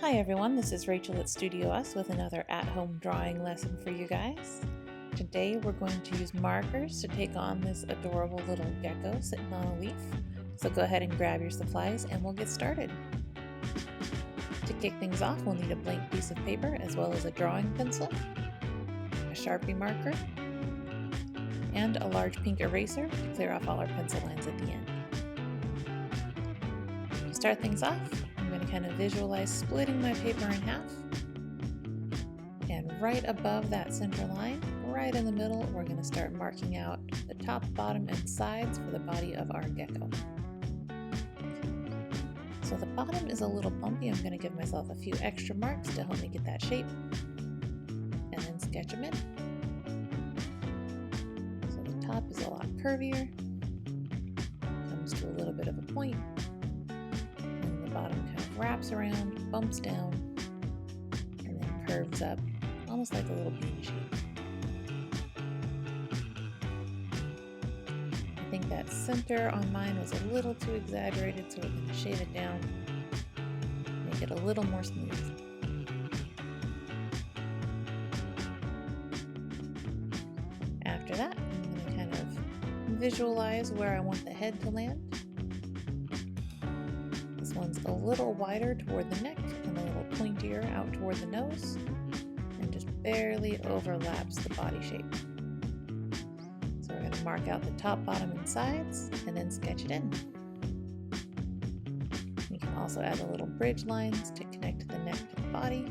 Hi everyone, this is Rachel at StudioUs with another at-home drawing lesson for you guys. Today we're going to use markers to take on this adorable little gecko sitting on a leaf. So go ahead and grab your supplies and we'll get started. To kick things off, we'll need a blank piece of paper as well as a drawing pencil, a Sharpie marker, and a large pink eraser to clear off all our pencil lines at the end. To start things off, I'm going to kind of visualize splitting my paper in half, and right above that center line, right in the middle, we're going to start marking out the top, bottom, and sides for the body of our gecko. So the bottom is a little bumpy. I'm going to give myself a few extra marks to help me get that shape, and then sketch them in. So the top is a lot curvier, comes to a little bit of a point, and the bottom kind of wraps around, bumps down, and then curves up, almost like a little bean shape. I think that center on mine was a little too exaggerated, so we're going to shade it down, make it a little more smooth. After that, I'm going to kind of visualize where I want the head to land. This one's a little wider toward the neck and a little pointier out toward the nose, and just barely overlaps the body shape. So we're going to mark out the top, bottom, and sides, and then sketch it in. You can also add the little bridge lines to connect the neck to the body.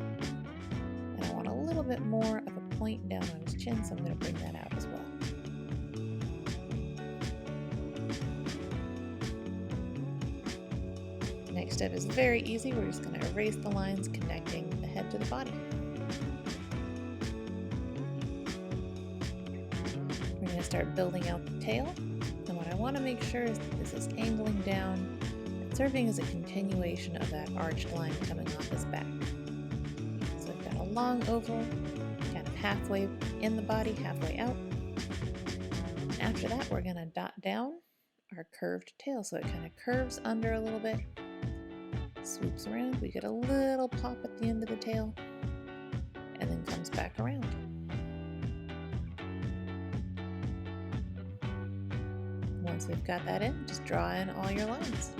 And I want a little bit more of a point down on his chin, so I'm going to bring that out as well. The next step is very easy. We're just going to erase the lines connecting the head to the body. We're going to start building out the tail, and what I want to make sure is that this is angling down and serving as a continuation of that arched line coming off his back. So we've got a long oval, kind of halfway in the body, halfway out. And after that, we're going to dot down our curved tail, so it kind of curves under a little bit, swoops around, we get a little pop at the end of the tail, and then comes back around. Once we've got that in, just draw in all your lines.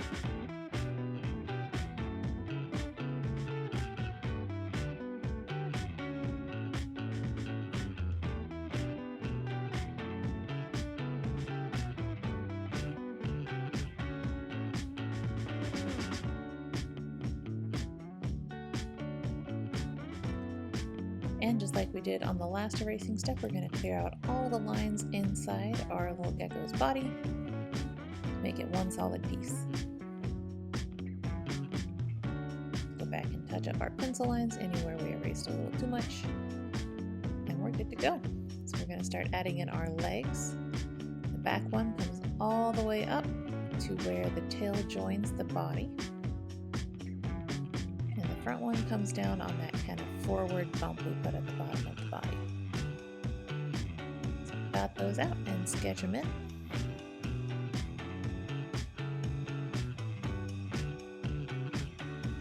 And just like we did on the last erasing step, we're going to clear out all the lines inside our little gecko's body to make it one solid piece. Go back and touch up our pencil lines anywhere we erased a little too much, and we're good to go. So we're going to start adding in our legs. The back one comes all the way up to where the tail joins the body. Front one comes down on that kind of forward bump we put at the bottom of the body. So dot those out and sketch them in.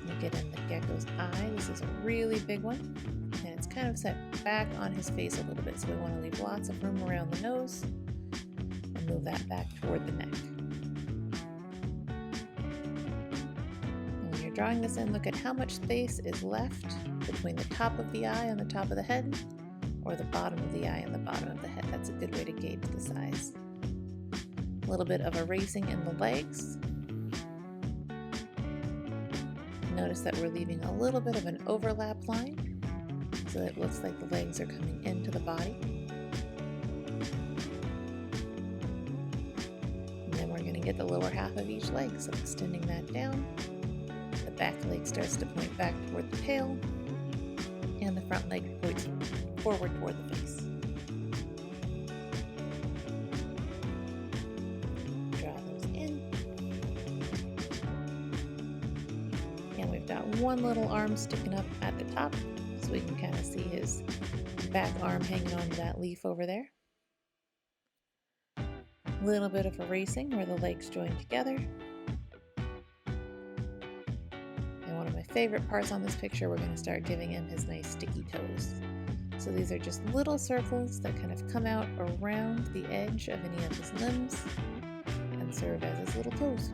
We get in the gecko's eye. This is a really big one, and it's kind of set back on his face a little bit, so we want to leave lots of room around the nose and move that back toward the neck. Drawing this in, look at how much space is left between the top of the eye and the top of the head, or the bottom of the eye and the bottom of the head. That's a good way to gauge the size. A little bit of erasing in the legs. Notice that we're leaving a little bit of an overlap line, so that it looks like the legs are coming into the body. And then we're going to get the lower half of each leg, so extending that down. The back leg starts to point back toward the tail, and the front leg points forward toward the face. Draw those in. And we've got one little arm sticking up at the top, so we can kind of see his back arm hanging on to that leaf over there. A little bit of erasing where the legs join together. favorite parts on this picture, we're going to start giving him his nice sticky toes. So these are just little circles that kind of come out around the edge of any of his limbs and serve as his little toes.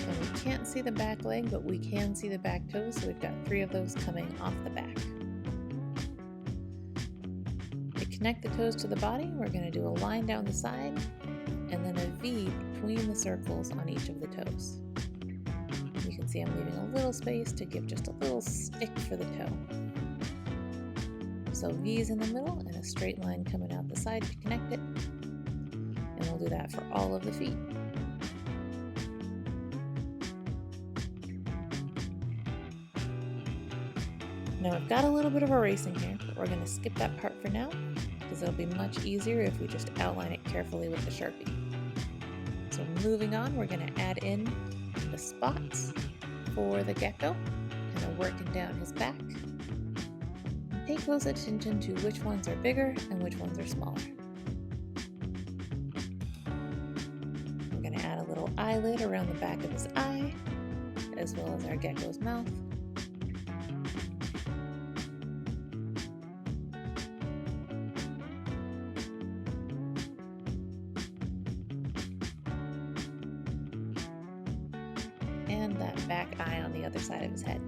And we can't see the back leg, but we can see the back toes, so we've got 3 of those coming off the back. Connect the toes to the body, we're going to do a line down the side and then a V between the circles on each of the toes. You can see I'm leaving a little space to give just a little stick for the toe. So V's in the middle and a straight line coming out the side to connect it. And we'll do that for all of the feet. Now I've got a little bit of erasing here, but we're going to skip that part for now because it'll be much easier if we just outline it carefully with the Sharpie. So moving on, we're going to add in the spots for the gecko, kind of working down his back. And pay close attention to which ones are bigger and which ones are smaller. We're going to add a little eyelid around the back of his eye, as well as our gecko's mouth. And that back eye on the other side of his head.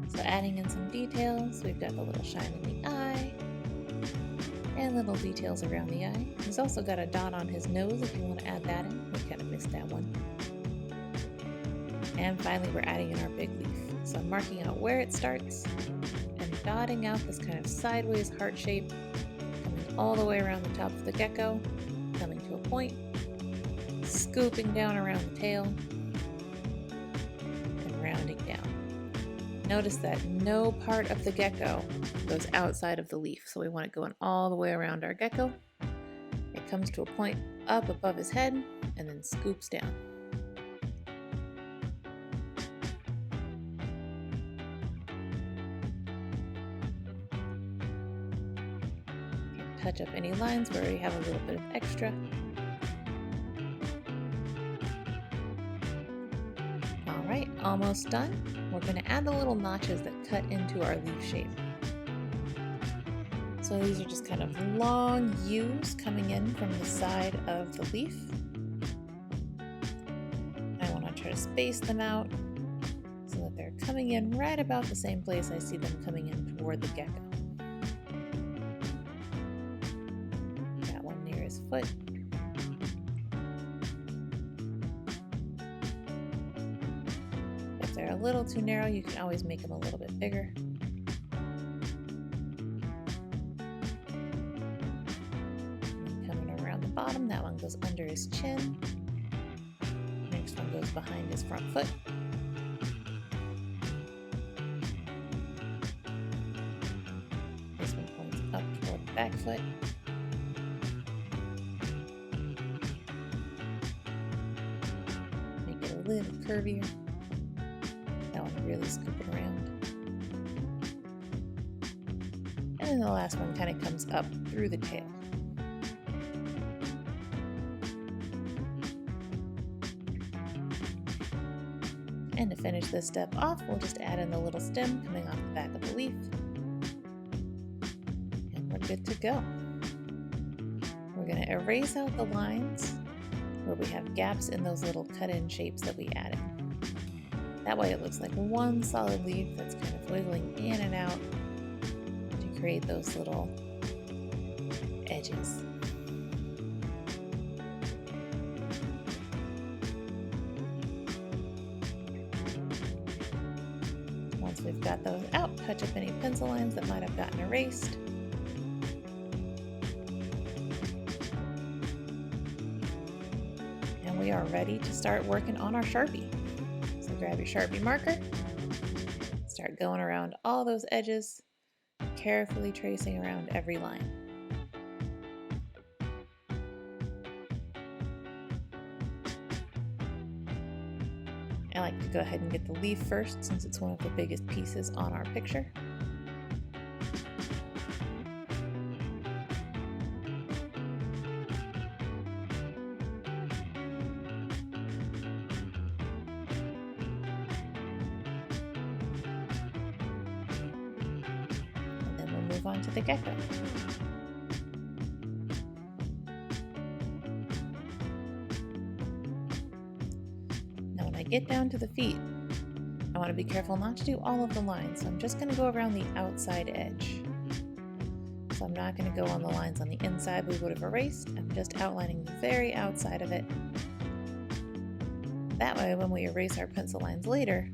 So adding in some details, we've got the little shine in the eye and little details around the eye. He's also got a dot on his nose if you want to add that in. We kind of missed that one. And finally we're adding in our big leaf. So I'm marking out where it starts and dotting out this kind of sideways heart shape, coming all the way around the top of the gecko, coming to a point, scooping down around the tail and rounding down. Notice that no part of the gecko goes outside of the leaf, so we want it going all the way around our gecko. It comes to a point up above his head and then scoops down. You can touch up any lines where we have a little bit of extra. Alright, almost done. We're going to add the little notches that cut into our leaf shape. So these are just kind of long U's coming in from the side of the leaf. I want to try to space them out so that they're coming in right about the same place I see them coming in toward the gecko. Got one near his foot. If they're a little too narrow, you can always make them a little bit bigger. Coming around the bottom, that one goes under his chin. Next one goes behind his front foot. This one points up toward the back foot. Make it a little curvier. That one really scooping around. And then the last one kind of comes up through the tail. And to finish this step off, we'll just add in the little stem coming off the back of the leaf. And we're good to go. We're going to erase out the lines where we have gaps in those little cut-in shapes that we added. That way it looks like one solid leaf that's kind of wiggling in and out to create those little edges. Once we've got those out, touch up any pencil lines that might have gotten erased. And we are ready to start working on our Sharpie. So grab your Sharpie marker, start going around all those edges, carefully tracing around every line. I like to go ahead and get the leaf first since it's one of the biggest pieces on our picture. And then we'll move on to the gecko. Get down to the feet. I want to be careful not to do all of the lines, so I'm just going to go around the outside edge. So I'm not going to go on the lines on the inside we would have erased. I'm just outlining the very outside of it. That way, when we erase our pencil lines later,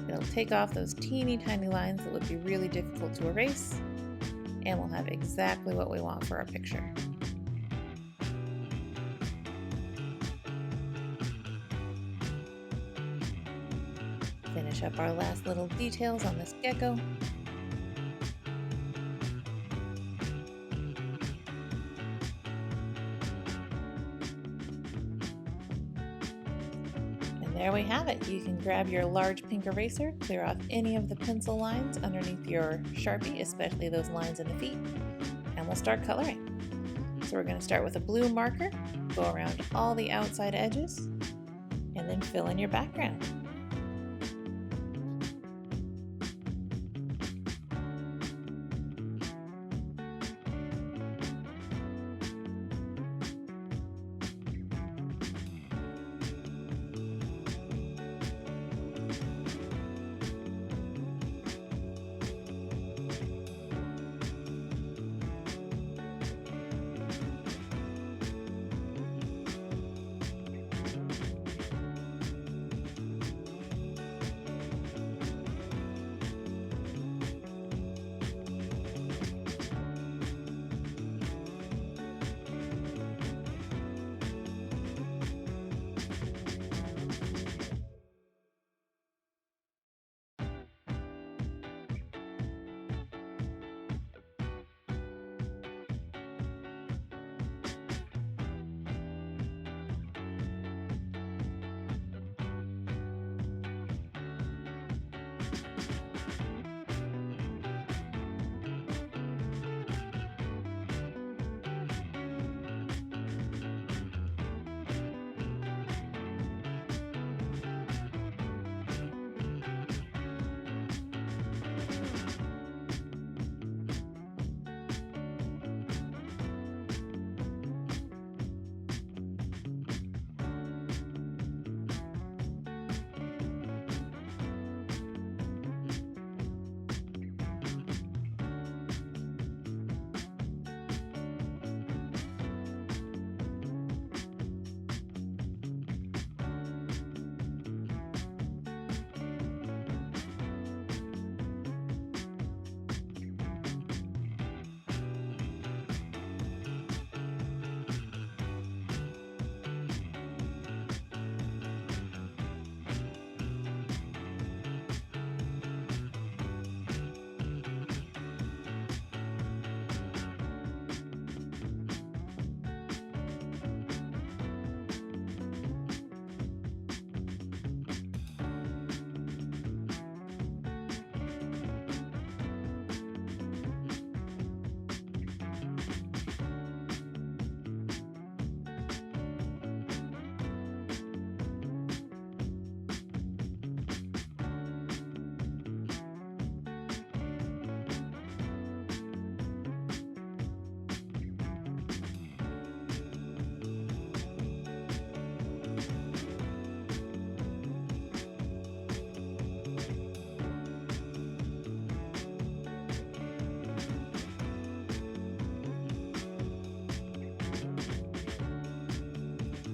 it'll take off those teeny tiny lines that would be really difficult to erase, and we'll have exactly what we want for our picture. Finish up our last little details on this gecko. And there we have it. You can grab your large pink eraser, clear off any of the pencil lines underneath your Sharpie, especially those lines in the feet, and we'll start coloring. So we're going to start with a blue marker, go around all the outside edges, and then fill in your background.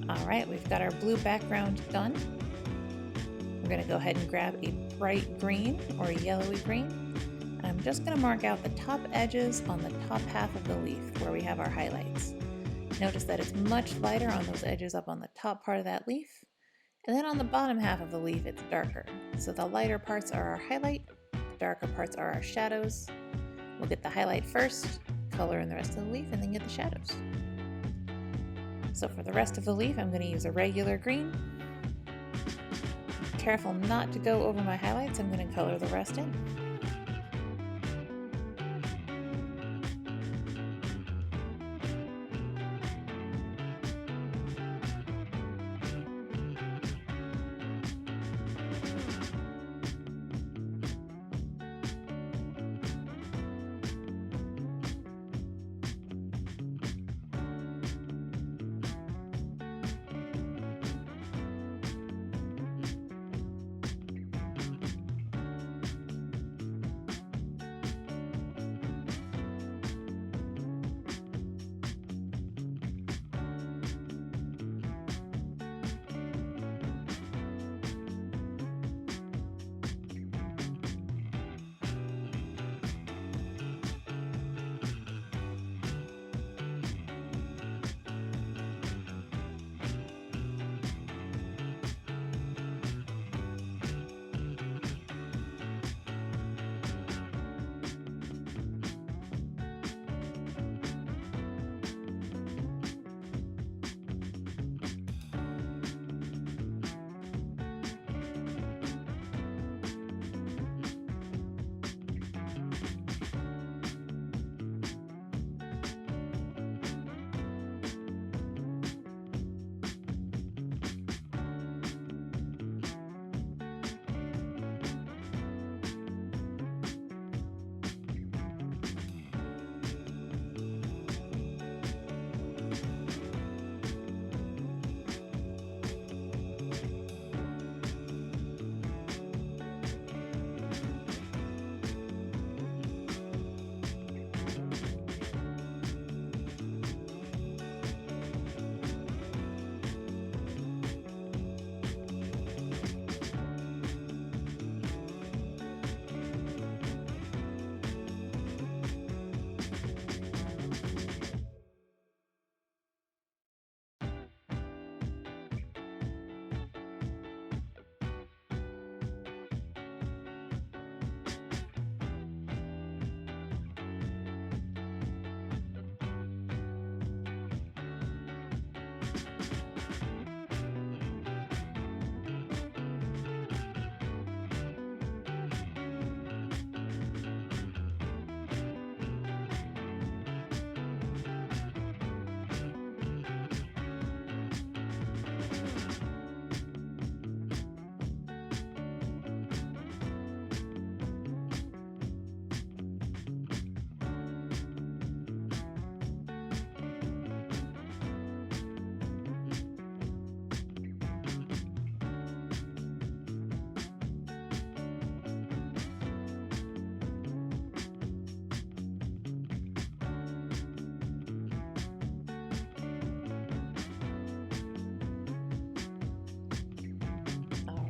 All right, we've got our blue background done. We're going to go ahead and grab a bright green or a yellowy green. And I'm just going to mark out the top edges on the top half of the leaf where we have our highlights. Notice that it's much lighter on those edges up on the top part of that leaf. And then on the bottom half of the leaf, it's darker. So the lighter parts are our highlight, the darker parts are our shadows. We'll get the highlight first, color in the rest of the leaf, and then get the shadows. So for the rest of the leaf, I'm going to use a regular green, careful not to go over my highlights. I'm going to color the rest in.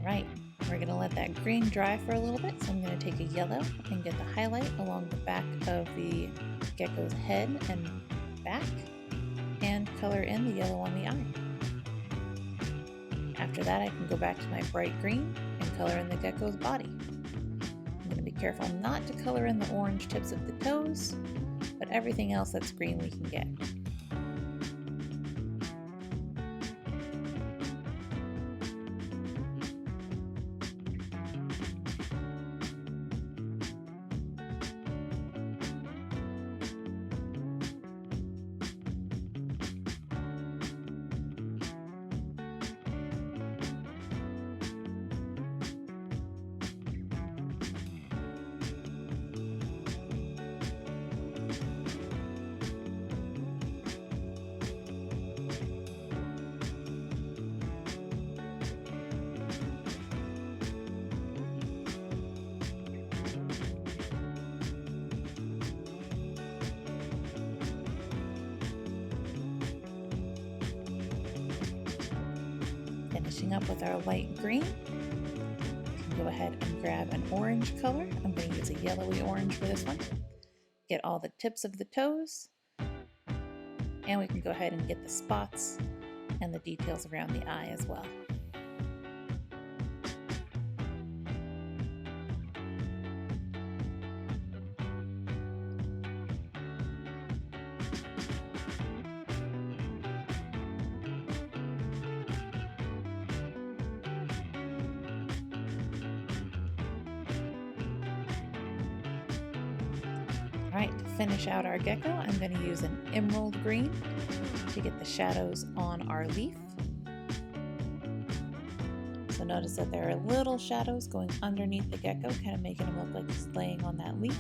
Right, we're going to let that green dry for a little bit, so I'm going to take a yellow and get the highlight along the back of the gecko's head and back, and color in the yellow on the eye. After that, I can go back to my bright green and color in the gecko's body. I'm going to be careful not to color in the orange tips of the toes, but everything else that's green we can get. Finishing up with our light green, we can go ahead and grab an orange color. I'm going to use a yellowy orange for this one. Get all the tips of the toes, and we can go ahead and get the spots and the details around the eye as well. Alright, to finish out our gecko, I'm going to use an emerald green to get the shadows on our leaf. So notice that there are little shadows going underneath the gecko, kind of making him look like he's laying on that leaf.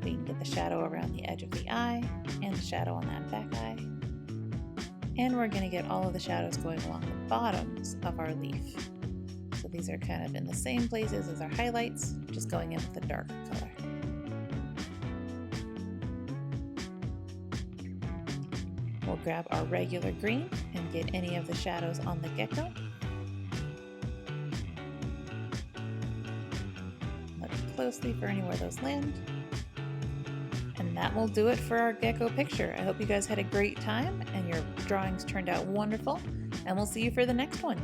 We can get the shadow around the edge of the eye and the shadow on that back eye. And we're going to get all of the shadows going along the bottoms of our leaf. So these are kind of in the same places as our highlights, just going in with a darker color. We'll grab our regular green and get any of the shadows on the gecko. Look closely for anywhere those land. And that will do it for our gecko picture. I hope you guys had a great time and your drawings turned out wonderful, and we'll see you for the next one.